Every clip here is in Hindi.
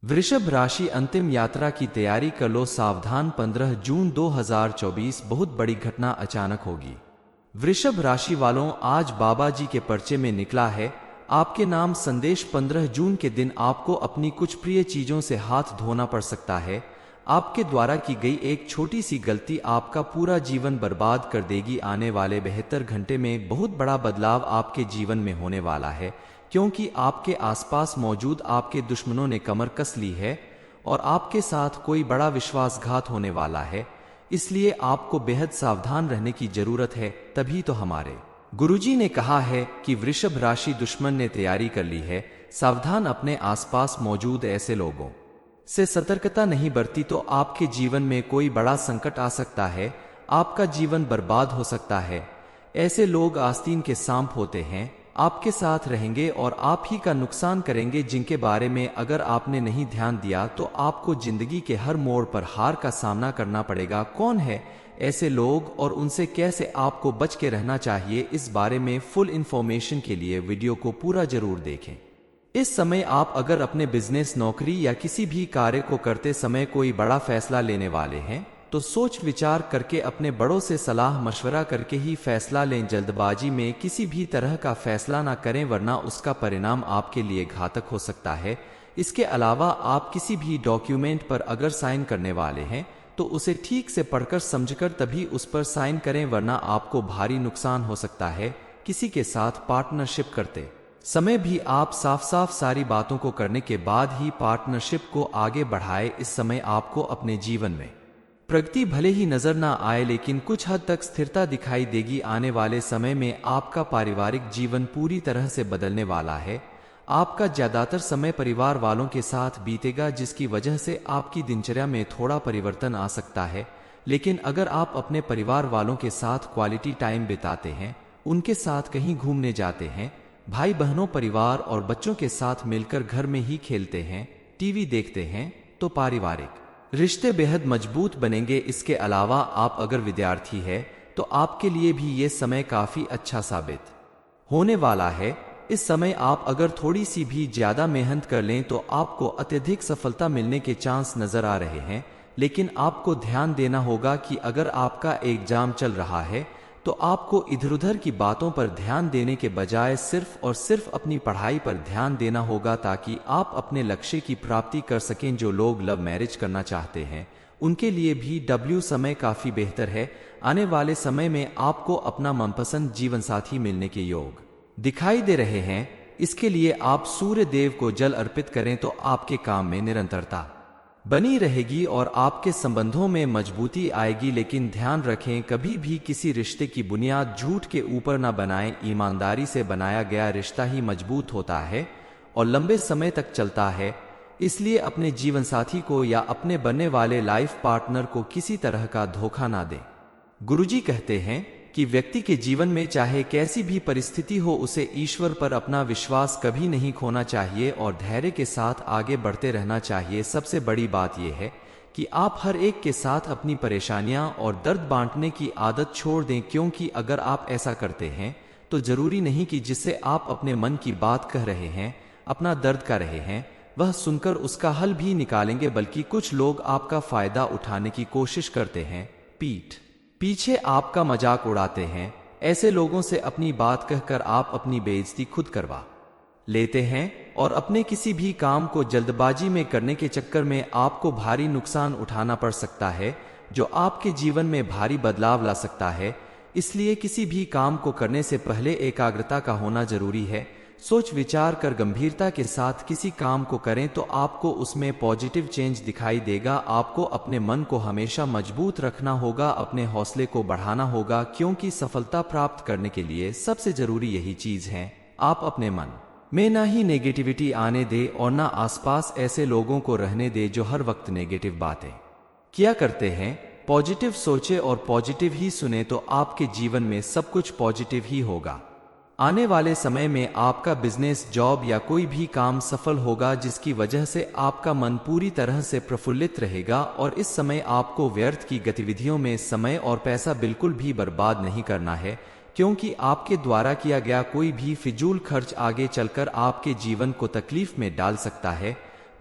वृषभ राशि अंतिम यात्रा की तैयारी कर लो सावधान। 15 जून 2024 बहुत बड़ी घटना अचानक होगी। वृषभ राशि वालों, आज बाबा जी के पर्चे में निकला है आपके नाम संदेश। 15 जून के दिन आपको अपनी कुछ प्रिय चीजों से हाथ धोना पड़ सकता है। आपके द्वारा की गई एक छोटी सी गलती आपका पूरा जीवन बर्बाद कर देगी। आने वाले 72 घंटे में बहुत बड़ा बदलाव आपके जीवन में होने वाला है, क्योंकि आपके आसपास मौजूद आपके दुश्मनों ने कमर कस ली है और आपके साथ कोई बड़ा विश्वासघात होने वाला है। इसलिए आपको बेहद सावधान रहने की जरूरत है। तभी तो हमारे गुरुजी ने कहा है कि वृषभ राशि दुश्मन ने तैयारी कर ली है। सावधान, अपने आसपास मौजूद ऐसे लोगों से सतर्कता नहीं बरती तो आपके जीवन में कोई बड़ा संकट आ सकता है, आपका जीवन बर्बाद हो सकता है। ऐसे लोग आस्तीन के सांप होते हैं, आपके साथ रहेंगे और आप ही का नुकसान करेंगे, जिनके बारे में अगर आपने नहीं ध्यान दिया तो आपको जिंदगी के हर मोड़ पर हार का सामना करना पड़ेगा। कौन है ऐसे लोग और उनसे कैसे आपको बच के रहना चाहिए, इस बारे में फुल इंफॉर्मेशन के लिए वीडियो को पूरा जरूर देखें। इस समय आप अगर अपने बिजनेस, नौकरी या किसी भी कार्य को करते समय कोई बड़ा फैसला लेने वाले हैं तो सोच विचार करके अपने बड़ों से सलाह मशवरा करके ही फैसला लें। जल्दबाजी में किसी भी तरह का फैसला ना करें, वरना उसका परिणाम आपके लिए घातक हो सकता है। इसके अलावा आप किसी भी डॉक्यूमेंट पर अगर साइन करने वाले हैं तो उसे ठीक से पढ़कर समझकर तभी उस पर साइन करें, वरना आपको भारी नुकसान हो सकता है। किसी के साथ पार्टनरशिप करते समय भी आप साफ साफ सारी बातों को करने के बाद ही पार्टनरशिप को आगे बढ़ाए। इस समय आपको अपने जीवन में प्रगति भले ही नजर ना आए, लेकिन कुछ हद तक स्थिरता दिखाई देगी। आने वाले समय में आपका पारिवारिक जीवन पूरी तरह से बदलने वाला है। आपका ज्यादातर समय परिवार वालों के साथ बीतेगा, जिसकी वजह से आपकी दिनचर्या में थोड़ा परिवर्तन आ सकता है। लेकिन अगर आप अपने परिवार वालों के साथ क्वालिटी टाइम बिताते हैं, उनके साथ कहीं घूमने जाते हैं, भाई बहनों, परिवार और बच्चों के साथ मिलकर घर में ही खेलते हैं, टीवी देखते हैं, तो पारिवारिक रिश्ते बेहद मजबूत बनेंगे। इसके अलावा आप अगर विद्यार्थी है तो आपके लिए भी ये समय काफी अच्छा साबित होने वाला है। इस समय आप अगर थोड़ी सी भी ज्यादा मेहनत कर लें तो आपको अत्यधिक सफलता मिलने के चांस नजर आ रहे हैं। लेकिन आपको ध्यान देना होगा कि अगर आपका एग्जाम चल रहा है तो आपको इधर उधर की बातों पर ध्यान देने के बजाय सिर्फ और सिर्फ अपनी पढ़ाई पर ध्यान देना होगा, ताकि आप अपने लक्ष्य की प्राप्ति कर सकें। जो लोग लव मैरिज करना चाहते हैं उनके लिए भी समय काफी बेहतर है। आने वाले समय में आपको अपना मनपसंद जीवन साथी मिलने के योग दिखाई दे रहे हैं। इसके लिए आप सूर्य देव को जल अर्पित करें तो आपके काम में निरंतरता बनी रहेगी और आपके संबंधों में मजबूती आएगी। लेकिन ध्यान रखें, कभी भी किसी रिश्ते की बुनियाद झूठ के ऊपर न बनाएं। ईमानदारी से बनाया गया रिश्ता ही मजबूत होता है और लंबे समय तक चलता है। इसलिए अपने जीवन साथी को या अपने बनने वाले लाइफ पार्टनर को किसी तरह का धोखा ना दें। गुरुजी कहते हैं कि व्यक्ति के जीवन में चाहे कैसी भी परिस्थिति हो, उसे ईश्वर पर अपना विश्वास कभी नहीं खोना चाहिए और धैर्य के साथ आगे बढ़ते रहना चाहिए। सबसे बड़ी बात यह है कि आप हर एक के साथ अपनी परेशानियां और दर्द बांटने की आदत छोड़ दें, क्योंकि अगर आप ऐसा करते हैं तो जरूरी नहीं कि जिससे आप अपने मन की बात कह रहे हैं, अपना दर्द कह रहे हैं, वह सुनकर उसका हल भी निकालेंगे, बल्कि कुछ लोग आपका फायदा उठाने की कोशिश करते हैं, पीठ पीछे आपका मजाक उड़ाते हैं। ऐसे लोगों से अपनी बात कहकर आप अपनी बेइज्जती खुद करवा लेते हैं और अपने किसी भी काम को जल्दबाजी में करने के चक्कर में आपको भारी नुकसान उठाना पड़ सकता है, जो आपके जीवन में भारी बदलाव ला सकता है। इसलिए किसी भी काम को करने से पहले एकाग्रता का होना जरूरी है। सोच विचार कर गंभीरता के साथ किसी काम को करें तो आपको उसमें पॉजिटिव चेंज दिखाई देगा। आपको अपने मन को हमेशा मजबूत रखना होगा, अपने हौसले को बढ़ाना होगा, क्योंकि सफलता प्राप्त करने के लिए सबसे जरूरी यही चीज है। आप अपने मन में ना ही नेगेटिविटी आने दे और ना आसपास ऐसे लोगों को रहने दे जो हर वक्त नेगेटिव बातें किया करते हैं। पॉजिटिव सोचे और पॉजिटिव ही सुने तो आपके जीवन में सब कुछ पॉजिटिव ही होगा। आने वाले समय में आपका बिजनेस, जॉब या कोई भी काम सफल होगा, जिसकी वजह से आपका मन पूरी तरह से प्रफुल्लित रहेगा। और इस समय आपको व्यर्थ की गतिविधियों में समय और पैसा बिल्कुल भी बर्बाद नहीं करना है, क्योंकि आपके द्वारा किया गया कोई भी फिजूल खर्च आगे चलकर आपके जीवन को तकलीफ में डाल सकता है।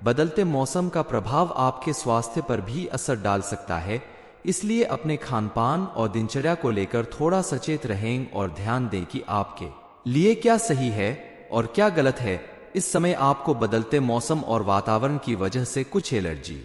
बदलते मौसम का प्रभाव आपके स्वास्थ्य पर भी असर डाल सकता है, इसलिए अपने खानपान और दिनचर्या को लेकर थोड़ा सचेत रहें और ध्यान दें कि आपके लिए क्या सही है और क्या गलत है। इस समय आपको बदलते मौसम और वातावरण की वजह से कुछ एलर्जी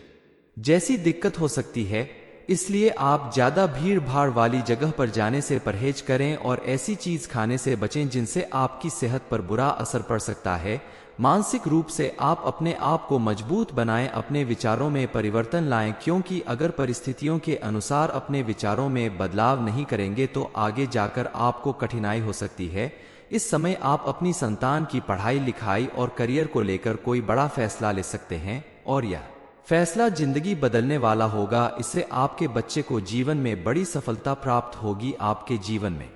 जैसी दिक्कत हो सकती है, इसलिए आप ज्यादा भीड़ भाड़ वाली जगह पर जाने से परहेज करें और ऐसी चीज खाने से बचें जिनसे आपकी सेहत पर बुरा असर पड़ सकता है। मानसिक रूप से आप अपने आप को मजबूत बनाएं, अपने विचारों में परिवर्तन लाएं, क्योंकि अगर परिस्थितियों के अनुसार अपने विचारों में बदलाव नहीं करेंगे तो आगे जाकर आपको कठिनाई हो सकती है। इस समय आप अपनी संतान की पढ़ाई लिखाई और करियर को लेकर कोई बड़ा फैसला ले सकते हैं और यह फैसला जिंदगी बदलने वाला होगा। इससे आपके बच्चे को जीवन में बड़ी सफलता प्राप्त होगी। आपके जीवन में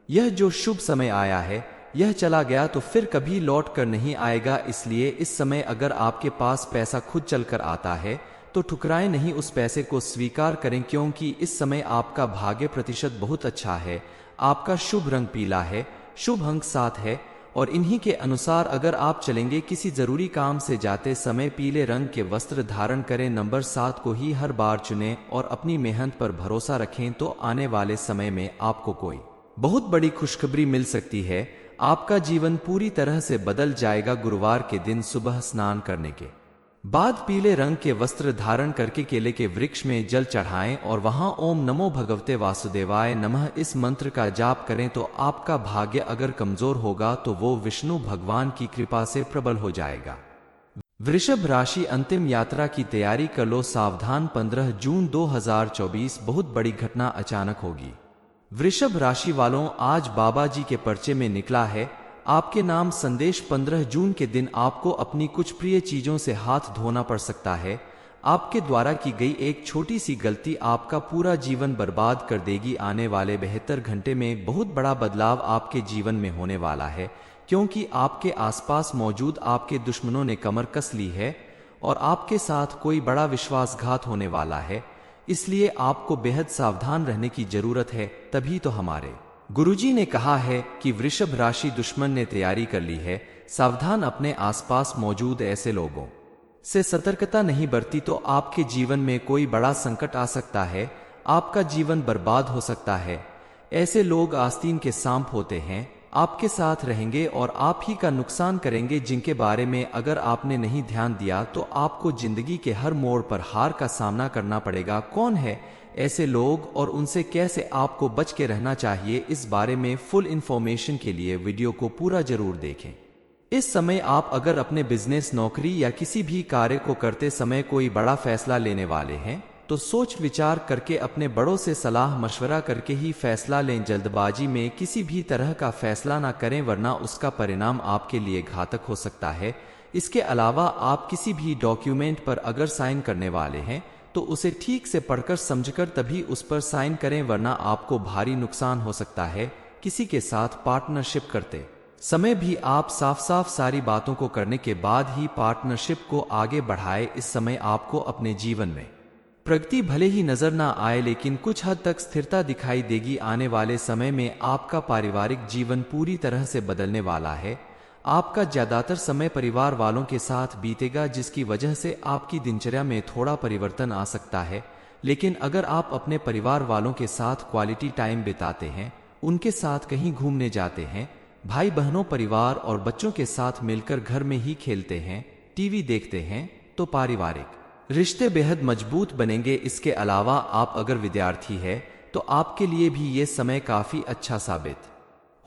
यह जो शुभ समय आया है, यह चला गया तो फिर कभी लौट कर नहीं आएगा। इसलिए इस समय अगर आपके पास पैसा खुद चलकर आता है तो ठुकराएं नहीं, उस पैसे को स्वीकार करें, क्योंकि इस समय आपका भाग्य प्रतिशत बहुत अच्छा है। आपका शुभ रंग पीला है, शुभ अंक 7 है और इन्हीं के अनुसार अगर आप चलेंगे, किसी जरूरी काम से जाते समय पीले रंग के वस्त्र धारण करें, नंबर 7 को ही हर बार चुनें और अपनी मेहनत पर भरोसा रखें तो आने वाले समय में आपको कोई बहुत बड़ी खुशखबरी मिल सकती है। आपका जीवन पूरी तरह से बदल जाएगा। गुरुवार के दिन सुबह स्नान करने के बाद पीले रंग के वस्त्र धारण करके केले के वृक्ष में जल चढ़ाएं और वहां ओम नमो भगवते वासुदेवाय नमः इस मंत्र का जाप करें तो आपका भाग्य अगर कमजोर होगा तो वो विष्णु भगवान की कृपा से प्रबल हो जाएगा। वृषभ राशि, अंतिम यात्रा की तैयारी कर लो सावधान। 15 जून 2024 बहुत बड़ी घटना अचानक होगी। वृषभ राशि वालों, आज बाबा जी के पर्चे में निकला है आपके नाम संदेश। 15 जून के दिन आपको अपनी कुछ प्रिय चीजों से हाथ धोना पड़ सकता है। आपके द्वारा की गई एक छोटी सी गलती आपका पूरा जीवन बर्बाद कर देगी। आने वाले 72 घंटे में बहुत बड़ा बदलाव आपके जीवन में होने वाला है, क्योंकि आपके आसपास मौजूद आपके दुश्मनों ने कमर कस ली है और आपके साथ कोई बड़ा विश्वासघात होने वाला है। इसलिए आपको बेहद सावधान रहने की जरूरत है। तभी तो हमारे गुरुजी ने कहा है कि वृषभ राशि दुश्मन ने तैयारी कर ली है। सावधान, अपने आसपास मौजूद ऐसे लोगों से सतर्कता नहीं बरती तो आपके जीवन में कोई बड़ा संकट आ सकता है, आपका जीवन बर्बाद हो सकता है। ऐसे लोग आस्तीन के सांप होते हैं, आपके साथ रहेंगे और आप ही का नुकसान करेंगे, जिनके बारे में अगर आपने नहीं ध्यान दिया तो आपको जिंदगी के हर मोड़ पर हार का सामना करना पड़ेगा। कौन है ऐसे लोग और उनसे कैसे आपको बच के रहना चाहिए, इस बारे में फुल इंफॉर्मेशन के लिए वीडियो को पूरा जरूर देखें। इस समय आप अगर अपने बिजनेस, नौकरी या किसी भी कार्य को करते समय कोई बड़ा फैसला लेने वाले हैं तो सोच विचार करके अपने बड़ों से सलाह मशवरा करके ही फैसला लें। जल्दबाजी में किसी भी तरह का फैसला ना करें, वरना उसका परिणाम आपके लिए घातक हो सकता है। इसके अलावा आप किसी भी डॉक्यूमेंट पर अगर साइन करने वाले हैं तो उसे ठीक से पढ़कर समझकर तभी उस पर साइन करें, वरना आपको भारी नुकसान हो सकता है। किसी के साथ पार्टनरशिप करते समय भी आप साफ साफ सारी बातों को करने के बाद ही पार्टनरशिप को आगे बढ़ाएं। इस समय आपको अपने जीवन में प्रगति भले ही नजर ना आए, लेकिन कुछ हद तक स्थिरता दिखाई देगी। आने वाले समय में आपका पारिवारिक जीवन पूरी तरह से बदलने वाला है। आपका ज्यादातर समय परिवार वालों के साथ बीतेगा, जिसकी वजह से आपकी दिनचर्या में थोड़ा परिवर्तन आ सकता है। लेकिन अगर आप अपने परिवार वालों के साथ क्वालिटी टाइम बिताते हैं, उनके साथ कहीं घूमने जाते हैं, भाई बहनों, परिवार और बच्चों के साथ मिलकर घर में ही खेलते हैं, टीवी देखते हैं, तो पारिवारिक रिश्ते बेहद मजबूत बनेंगे। इसके अलावा आप अगर विद्यार्थी है तो आपके लिए भी ये समय काफी अच्छा साबित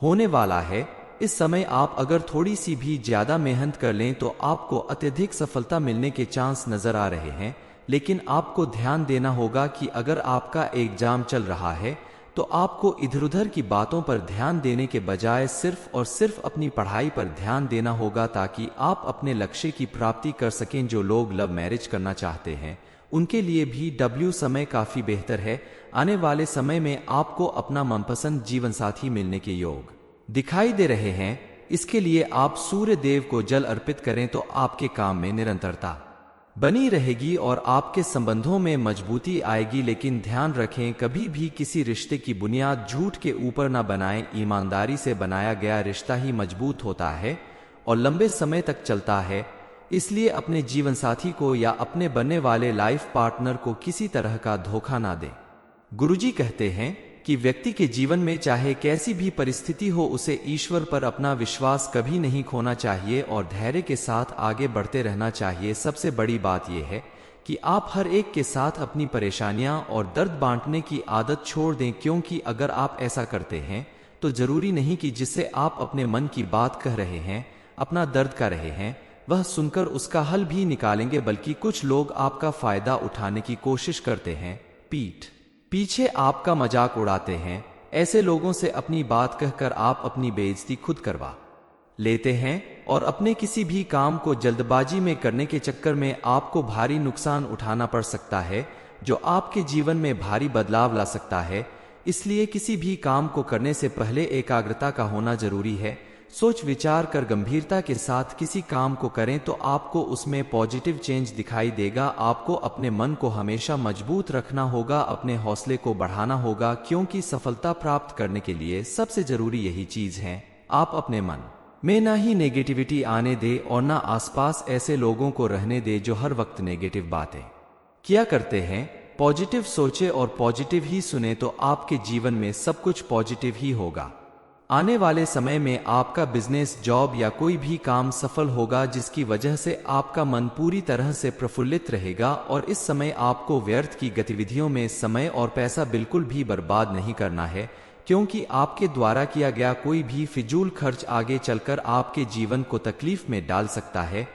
होने वाला है। इस समय आप अगर थोड़ी सी भी ज्यादा मेहनत कर लें तो आपको अत्यधिक सफलता मिलने के चांस नजर आ रहे हैं। लेकिन आपको ध्यान देना होगा कि अगर आपका एग्जाम चल रहा है तो आपको इधर उधर की बातों पर ध्यान देने के बजाय सिर्फ और सिर्फ अपनी पढ़ाई पर ध्यान देना होगा, ताकि आप अपने लक्ष्य की प्राप्ति कर सकें। जो लोग लव मैरिज करना चाहते हैं उनके लिए भी समय काफी बेहतर है। आने वाले समय में आपको अपना मनपसंद जीवन साथी मिलने के योग दिखाई दे रहे हैं। इसके लिए आप सूर्य देव को जल अर्पित करें तो आपके काम में निरंतरता बनी रहेगी और आपके संबंधों में मजबूती आएगी। लेकिन ध्यान रखें, कभी भी किसी रिश्ते की बुनियाद झूठ के ऊपर न बनाएं। ईमानदारी से बनाया गया रिश्ता ही मजबूत होता है और लंबे समय तक चलता है। इसलिए अपने जीवन साथी को या अपने बनने वाले लाइफ पार्टनर को किसी तरह का धोखा ना दें। गुरुजी कहते हैं कि व्यक्ति के जीवन में चाहे कैसी भी परिस्थिति हो, उसे ईश्वर पर अपना विश्वास कभी नहीं खोना चाहिए और धैर्य के साथ आगे बढ़ते रहना चाहिए। सबसे बड़ी बात यह है कि आप हर एक के साथ अपनी परेशानियां और दर्द बांटने की आदत छोड़ दें, क्योंकि अगर आप ऐसा करते हैं तो जरूरी नहीं कि जिससे आप अपने मन की बात कह रहे हैं, अपना दर्द कह रहे हैं, वह सुनकर उसका हल भी निकालेंगे, बल्कि कुछ लोग आपका फायदा उठाने की कोशिश करते हैं, पीठ पीछे आपका मजाक उड़ाते हैं। ऐसे लोगों से अपनी बात कहकर आप अपनी बेइज्जती खुद करवा लेते हैं और अपने किसी भी काम को जल्दबाजी में करने के चक्कर में आपको भारी नुकसान उठाना पड़ सकता है, जो आपके जीवन में भारी बदलाव ला सकता है। इसलिए किसी भी काम को करने से पहले एकाग्रता का होना जरूरी है। सोच विचार कर गंभीरता के साथ किसी काम को करें तो आपको उसमें पॉजिटिव चेंज दिखाई देगा। आपको अपने मन को हमेशा मजबूत रखना होगा, अपने हौसले को बढ़ाना होगा, क्योंकि सफलता प्राप्त करने के लिए सबसे जरूरी यही चीज है। आप अपने मन में ना ही नेगेटिविटी आने दे और ना आसपास ऐसे लोगों को रहने दे जो हर वक्त नेगेटिव बातें किया करते हैं। पॉजिटिव सोचे और पॉजिटिव ही सुने तो आपके जीवन में सब कुछ पॉजिटिव ही होगा। आने वाले समय में आपका बिजनेस, जॉब या कोई भी काम सफल होगा, जिसकी वजह से आपका मन पूरी तरह से प्रफुल्लित रहेगा। और इस समय आपको व्यर्थ की गतिविधियों में समय और पैसा बिल्कुल भी बर्बाद नहीं करना है, क्योंकि आपके द्वारा किया गया कोई भी फिजूल खर्च आगे चलकर आपके जीवन को तकलीफ में डाल सकता है।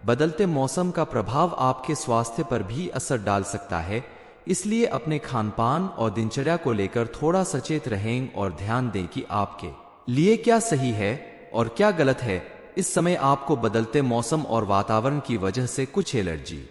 बदलते मौसम का प्रभाव आपके स्वास्थ्य पर भी असर डाल सकता है, इसलिए अपने खानपान और दिनचर्या को लेकर थोड़ा सचेत रहें और ध्यान दें कि आपके लिए क्या सही है और क्या गलत है। इस समय आपको बदलते मौसम और वातावरण की वजह से कुछ एलर्जी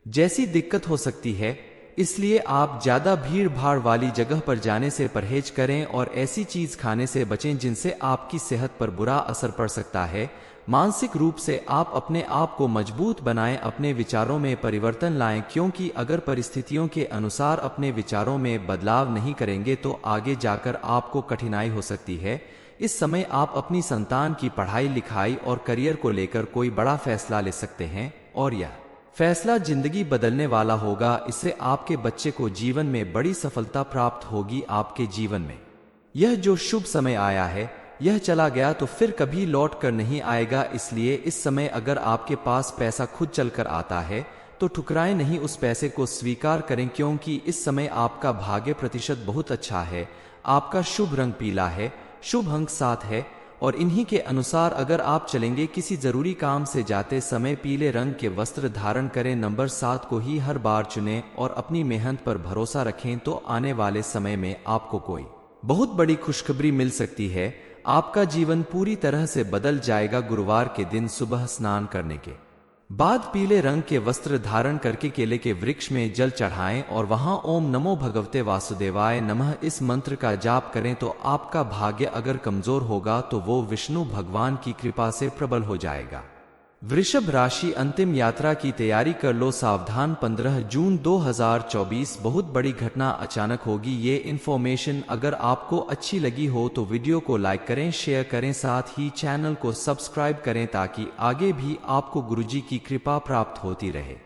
जैसी दिक्कत हो सकती है, इसलिए आप ज्यादा भीड़ भाड़ वाली जगह पर जाने से परहेज करें और ऐसी चीज खाने से बचें जिनसे आपकी सेहत पर बुरा असर पड़ सकता है। मानसिक रूप से आप अपने आप को मजबूत बनाएं, अपने विचारों में परिवर्तन लाएं, क्योंकि अगर परिस्थितियों के अनुसार अपने विचारों में बदलाव नहीं करेंगे तो आगे जाकर आपको कठिनाई हो सकती है। इस समय आप अपनी संतान की पढ़ाई लिखाई और करियर को लेकर कोई बड़ा फैसला ले सकते हैं और यह फैसला जिंदगी बदलने वाला होगा। इससे आपके बच्चे को जीवन में बड़ी सफलता प्राप्त होगी। आपके जीवन में यह जो शुभ समय आया है, यह चला गया तो फिर कभी लौट कर नहीं आएगा। इसलिए इस समय अगर आपके पास पैसा खुद चलकर आता है तो ठुकराएं नहीं, उस पैसे को स्वीकार करें, क्योंकि इस समय आपका भाग्य प्रतिशत बहुत अच्छा है। आपका शुभ रंग पीला है, शुभ अंक 7 है और इन्हीं के अनुसार अगर आप चलेंगे, किसी जरूरी काम से जाते समय पीले रंग के वस्त्र धारण करें, नंबर 7 को ही हर बार चुनें और अपनी मेहनत पर भरोसा रखें तो आने वाले समय में आपको कोई बहुत बड़ी खुशखबरी मिल सकती है। आपका जीवन पूरी तरह से बदल जाएगा। गुरुवार के दिन सुबह स्नान करने के बाद पीले रंग के वस्त्र धारण करके केले के वृक्ष में जल चढ़ाएं और वहां ओम नमो भगवते वासुदेवाय नमः इस मंत्र का जाप करें तो आपका भाग्य अगर कमजोर होगा तो वो विष्णु भगवान की कृपा से प्रबल हो जाएगा। वृषभ राशि, अंतिम यात्रा की तैयारी कर लो सावधान। 15 जून 2024 बहुत बड़ी घटना अचानक होगी। ये इन्फॉर्मेशन अगर आपको अच्छी लगी हो तो वीडियो को लाइक करें, शेयर करें, साथ ही चैनल को सब्सक्राइब करें ताकि आगे भी आपको गुरुजी की कृपा प्राप्त होती रहे।